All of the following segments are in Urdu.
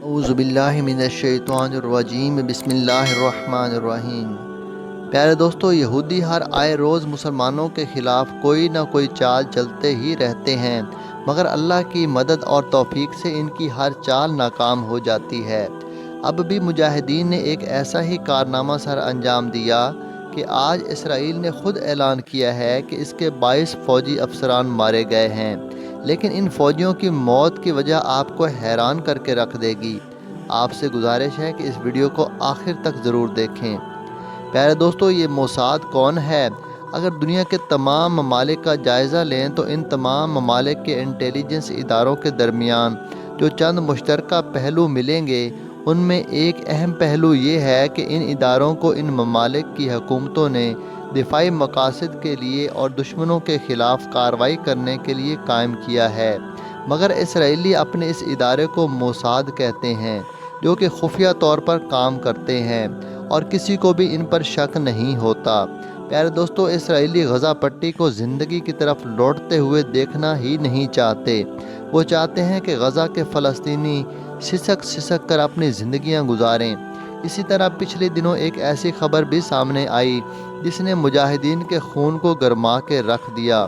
اعوذ باللہ من الشیطان الرجیم بسم اللہ الرحمن الرحیم۔ پیارے دوستو، یہودی ہر آئے روز مسلمانوں کے خلاف کوئی نہ کوئی چال چلتے ہی رہتے ہیں، مگر اللہ کی مدد اور توفیق سے ان کی ہر چال ناکام ہو جاتی ہے۔ اب بھی مجاہدین نے ایک ایسا ہی کارنامہ سر انجام دیا کہ آج اسرائیل نے خود اعلان کیا ہے کہ اس کے 22 فوجی افسران مارے گئے ہیں، لیکن ان فوجیوں کی موت کی وجہ آپ کو حیران کر کے رکھ دے گی۔ آپ سے گزارش ہے کہ اس ویڈیو کو آخر تک ضرور دیکھیں۔ پیارے دوستو، یہ موساد کون ہے؟ اگر دنیا کے تمام ممالک کا جائزہ لیں تو ان تمام ممالک کے انٹیلیجنس اداروں کے درمیان جو چند مشترکہ پہلو ملیں گے، ان میں ایک اہم پہلو یہ ہے کہ ان اداروں کو ان ممالک کی حکومتوں نے دفاعی مقاصد کے لیے اور دشمنوں کے خلاف کارروائی کرنے کے لیے قائم کیا ہے، مگر اسرائیلی اپنے اس ادارے کو موساد کہتے ہیں، جو کہ خفیہ طور پر کام کرتے ہیں اور کسی کو بھی ان پر شک نہیں ہوتا۔ پیارے دوستو، اسرائیلی غزہ پٹی کو زندگی کی طرف لوٹتے ہوئے دیکھنا ہی نہیں چاہتے۔ وہ چاہتے ہیں کہ غزہ کے فلسطینی سسک سسک کر اپنی زندگیاں گزاریں۔ اسی طرح پچھلے دنوں ایک ایسی خبر بھی سامنے آئی جس نے مجاہدین کے خون کو گرما کے رکھ دیا۔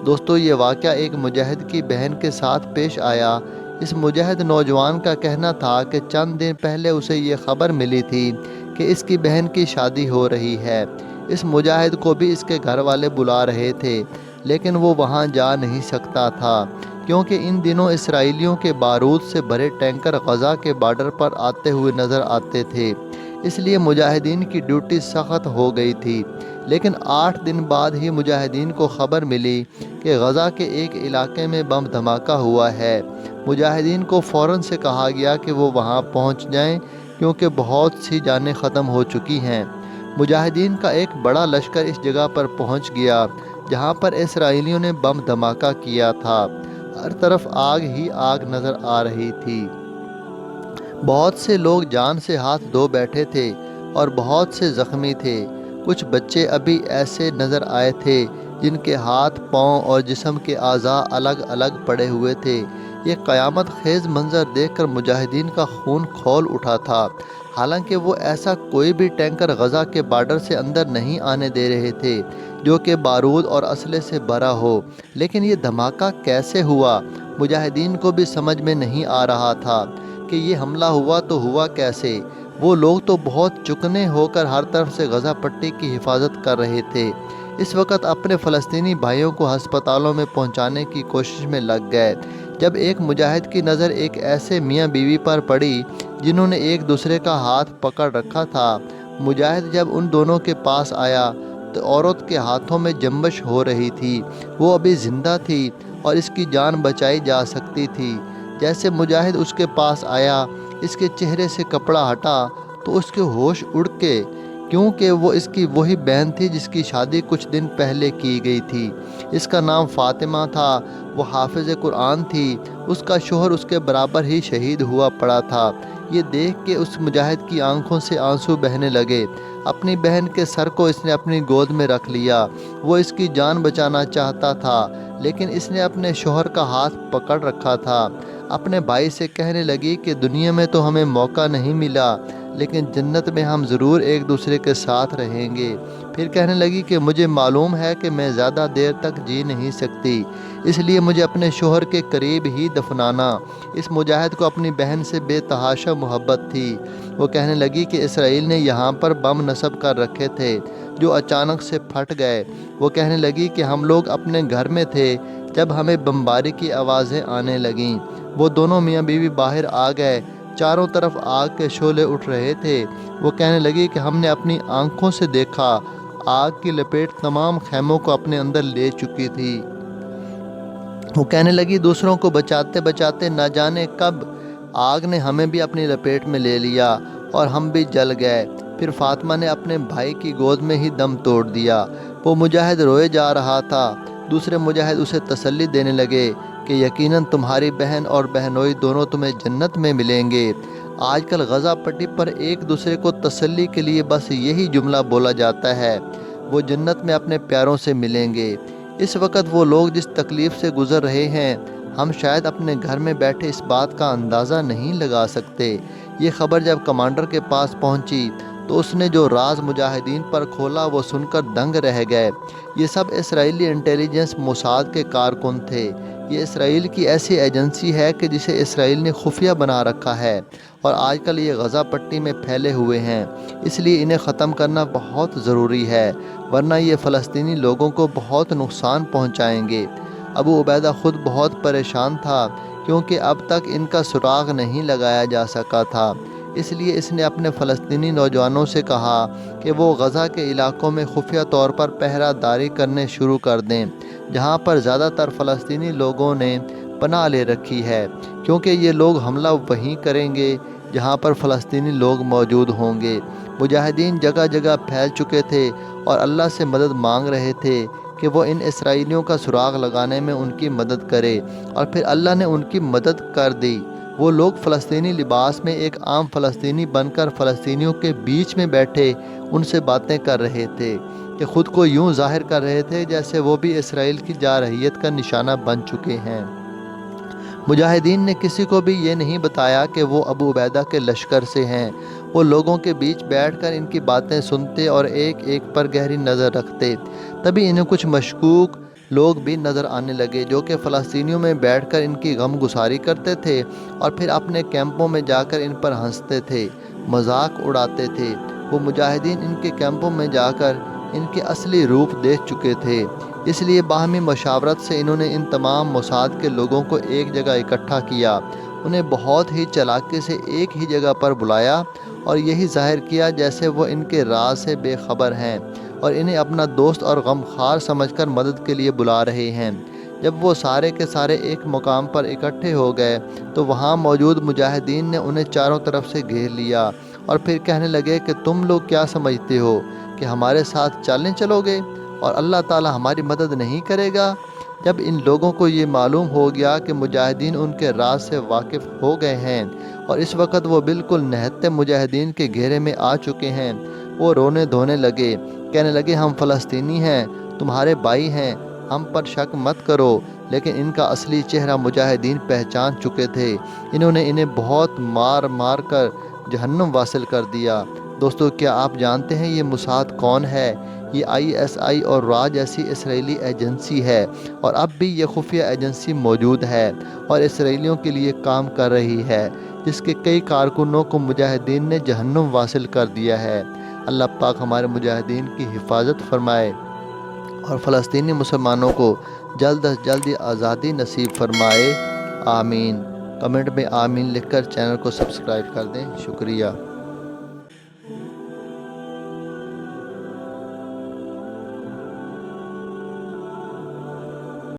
دوستو، یہ واقعہ ایک مجاہد کی بہن کے ساتھ پیش آیا۔ اس مجاہد نوجوان کا کہنا تھا کہ چند دن پہلے اسے یہ خبر ملی تھی کہ اس کی بہن کی شادی ہو رہی ہے۔ اس مجاہد کو بھی اس کے گھر والے بلا رہے تھے، لیکن وہ وہاں جا نہیں سکتا تھا کیونکہ ان دنوں اسرائیلیوں کے بارود سے بھرے ٹینکر غزہ کے بارڈر پر آتے ہوئے نظر آتے تھے، اس لیے مجاہدین کی ڈیوٹی سخت ہو گئی تھی۔ لیکن 8 دن بعد ہی مجاہدین کو خبر ملی کہ غزہ کے ایک علاقے میں بم دھماکہ ہوا ہے۔ مجاہدین کو فوراً سے کہا گیا کہ وہ وہاں پہنچ جائیں کیونکہ بہت سی جانیں ختم ہو چکی ہیں۔ مجاہدین کا ایک بڑا لشکر اس جگہ پر پہنچ گیا جہاں پر اسرائیلیوں نے بم دھماکہ کیا تھا۔ ہر طرف آگ ہی آگ نظر آ رہی تھی۔ بہت سے لوگ جان سے ہاتھ دھو بیٹھے تھے اور بہت سے زخمی تھے۔ کچھ بچے ابھی ایسے نظر آئے تھے جن کے ہاتھ، پاؤں اور جسم کے اعضاء الگ الگ پڑے ہوئے تھے۔ یہ قیامت خیز منظر دیکھ کر مجاہدین کا خون کھول اٹھا تھا۔ حالانکہ وہ ایسا کوئی بھی ٹینکر غزہ کے بارڈر سے اندر نہیں آنے دے رہے تھے جو کہ بارود اور اسلحے سے بھرا ہو، لیکن یہ دھماکہ کیسے ہوا؟ مجاہدین کو بھی سمجھ میں نہیں آ رہا تھا کہ یہ حملہ ہوا تو ہوا کیسے۔ وہ لوگ تو بہت چکنے ہو کر ہر طرف سے غزہ پٹی کی حفاظت کر رہے تھے۔ اس وقت اپنے فلسطینی بھائیوں کو ہسپتالوں میں پہنچانے کی کوشش میں لگ گئے، جب ایک مجاہد کی نظر ایک ایسے میاں بیوی پر پڑی جنہوں نے ایک دوسرے کا ہاتھ پکڑ رکھا تھا۔ مجاہد جب ان دونوں کے پاس آیا تو عورت کے ہاتھوں میں جنبش ہو رہی تھی۔ وہ ابھی زندہ تھی اور اس کی جان بچائی جا سکتی تھی۔ جیسے مجاہد اس کے پاس آیا، اس کے چہرے سے کپڑا ہٹا تو اس کے ہوش اڑ کے، کیونکہ وہ اس کی وہی بہن تھی جس کی شادی کچھ دن پہلے کی گئی تھی۔ اس کا نام فاطمہ تھا۔ وہ حافظ قرآن تھی۔ اس کا شوہر اس کے برابر ہی شہید ہوا پڑا تھا۔ یہ دیکھ کے اس مجاہد کی آنکھوں سے آنسو بہنے لگے۔ اپنی بہن کے سر کو اس نے اپنی گود میں رکھ لیا۔ وہ اس کی جان بچانا چاہتا تھا، لیکن اس نے اپنے شوہر کا ہاتھ پکڑ رکھا تھا۔ اپنے بھائی سے کہنے لگی کہ دنیا میں تو ہمیں موقع نہیں ملا، لیکن جنت میں ہم ضرور ایک دوسرے کے ساتھ رہیں گے۔ پھر کہنے لگی کہ مجھے معلوم ہے کہ میں زیادہ دیر تک جی نہیں سکتی، اس لیے مجھے اپنے شوہر کے قریب ہی دفنانا۔ اس مجاہد کو اپنی بہن سے بے تحاشا محبت تھی۔ وہ کہنے لگی کہ اسرائیل نے یہاں پر بم نصب کر رکھے تھے جو اچانک سے پھٹ گئے۔ وہ کہنے لگی کہ ہم لوگ اپنے گھر میں تھے جب ہمیں بمباری کی آوازیں آنے لگیں۔ وہ دونوں میاں بیوی باہر آ گئے۔ چاروں طرف آگ کے شعلے اٹھ رہے تھے۔ وہ کہنے لگی کہ ہم نے اپنی آنکھوں سے دیکھا، آگ کی لپیٹ تمام خیموں کو اپنے اندر لے چکی تھی۔ وہ کہنے لگی دوسروں کو بچاتے بچاتے نہ جانے کب آگ نے ہمیں بھی اپنی لپیٹ میں لے لیا اور ہم بھی جل گئے۔ پھر فاطمہ نے اپنے بھائی کی گود میں ہی دم توڑ دیا۔ وہ مجاہد روئے جا رہا تھا۔ دوسرے مجاہد اسے تسلی دینے لگے کہ یقیناً تمہاری بہن اور بہنوئی دونوں تمہیں جنت میں ملیں گے۔ آج کل غزہ پٹی پر ایک دوسرے کو تسلی کے لیے بس یہی جملہ بولا جاتا ہے، وہ جنت میں اپنے پیاروں سے ملیں گے۔ اس وقت وہ لوگ جس تکلیف سے گزر رہے ہیں، ہم شاید اپنے گھر میں بیٹھے اس بات کا اندازہ نہیں لگا سکتے۔ یہ خبر جب کمانڈر کے پاس پہنچی تو اس نے جو راز مجاہدین پر کھولا وہ سن کر دنگ رہ گئے۔ یہ سب اسرائیلی انٹیلیجنس موساد کے کارکن تھے۔ یہ اسرائیل کی ایسی ایجنسی ہے کہ جسے اسرائیل نے خفیہ بنا رکھا ہے، اور آج کل یہ غزہ پٹی میں پھیلے ہوئے ہیں، اس لیے انہیں ختم کرنا بہت ضروری ہے، ورنہ یہ فلسطینی لوگوں کو بہت نقصان پہنچائیں گے۔ ابو عبیدہ خود بہت پریشان تھا کیونکہ اب تک ان کا سراغ نہیں لگایا جا سکا تھا، اس لیے اس نے اپنے فلسطینی نوجوانوں سے کہا کہ وہ غزہ کے علاقوں میں خفیہ طور پر پہرہ داری کرنے شروع کر دیں، جہاں پر زیادہ تر فلسطینی لوگوں نے پناہ لے رکھی ہے، کیونکہ یہ لوگ حملہ وہیں کریں گے جہاں پر فلسطینی لوگ موجود ہوں گے۔ مجاہدین جگہ جگہ پھیل چکے تھے اور اللہ سے مدد مانگ رہے تھے کہ وہ ان اسرائیلیوں کا سراغ لگانے میں ان کی مدد کرے، اور پھر اللہ نے ان کی مدد کر دی۔ وہ لوگ فلسطینی لباس میں ایک عام فلسطینی بن کر فلسطینیوں کے بیچ میں بیٹھے ان سے باتیں کر رہے تھے کہ خود کو یوں ظاہر کر رہے تھے جیسے وہ بھی اسرائیل کی جارحیت کا نشانہ بن چکے ہیں۔ مجاہدین نے کسی کو بھی یہ نہیں بتایا کہ وہ ابو عبیدہ کے لشکر سے ہیں۔ وہ لوگوں کے بیچ بیٹھ کر ان کی باتیں سنتے اور ایک ایک پر گہری نظر رکھتے۔ تبھی انہیں کچھ مشکوک لوگ بھی نظر آنے لگے جو کہ فلسطینیوں میں بیٹھ کر ان کی غم گساری کرتے تھے اور پھر اپنے کیمپوں میں جا کر ان پر ہنستے تھے، مذاق اڑاتے تھے۔ وہ مجاہدین ان کے کیمپوں میں جا کر ان کے اصلی روپ دیکھ چکے تھے، اس لیے باہمی مشاورت سے انہوں نے ان تمام موساد کے لوگوں کو ایک جگہ اکٹھا کیا، انہیں بہت ہی چالاکی سے ایک ہی جگہ پر بلایا اور یہی ظاہر کیا جیسے وہ ان کے راز سے بے خبر ہیں اور انہیں اپنا دوست اور غمخوار سمجھ کر مدد کے لیے بلا رہے ہیں۔ جب وہ سارے کے سارے ایک مقام پر اکٹھے ہو گئے تو وہاں موجود مجاہدین نے انہیں چاروں طرف سے گھیر لیا اور پھر کہنے لگے کہ تم لوگ کیا سمجھتے ہو کہ ہمارے ساتھ چلنے چلو گے اور اللہ تعالی ہماری مدد نہیں کرے گا؟ جب ان لوگوں کو یہ معلوم ہو گیا کہ مجاہدین ان کے راز سے واقف ہو گئے ہیں اور اس وقت وہ بالکل نہتے مجاہدین کے گھیرے میں آ چکے ہیں، وہ رونے دھونے لگے، کہنے لگے ہم فلسطینی ہیں، تمہارے بھائی ہیں، ہم پر شک مت کرو۔ لیکن ان کا اصلی چہرہ مجاہدین پہچان چکے تھے، انہوں نے انہیں بہت مار مار کر جہنم واصل کر دیا۔ دوستو، کیا آپ جانتے ہیں یہ موساد کون ہے؟ یہ ISI اور را جیسی اسرائیلی ایجنسی ہے، اور اب بھی یہ خفیہ ایجنسی موجود ہے اور اسرائیلیوں کے لیے کام کر رہی ہے، جس کے کئی کارکنوں کو مجاہدین نے جہنم واصل کر دیا ہے۔ اللہ پاک ہمارے مجاہدین کی حفاظت فرمائے اور فلسطینی مسلمانوں کو جلد از جلد آزادی نصیب فرمائے، آمین۔ کمنٹ میں آمین لکھ کر چینل کو سبسکرائب کر دیں۔ شکریہ۔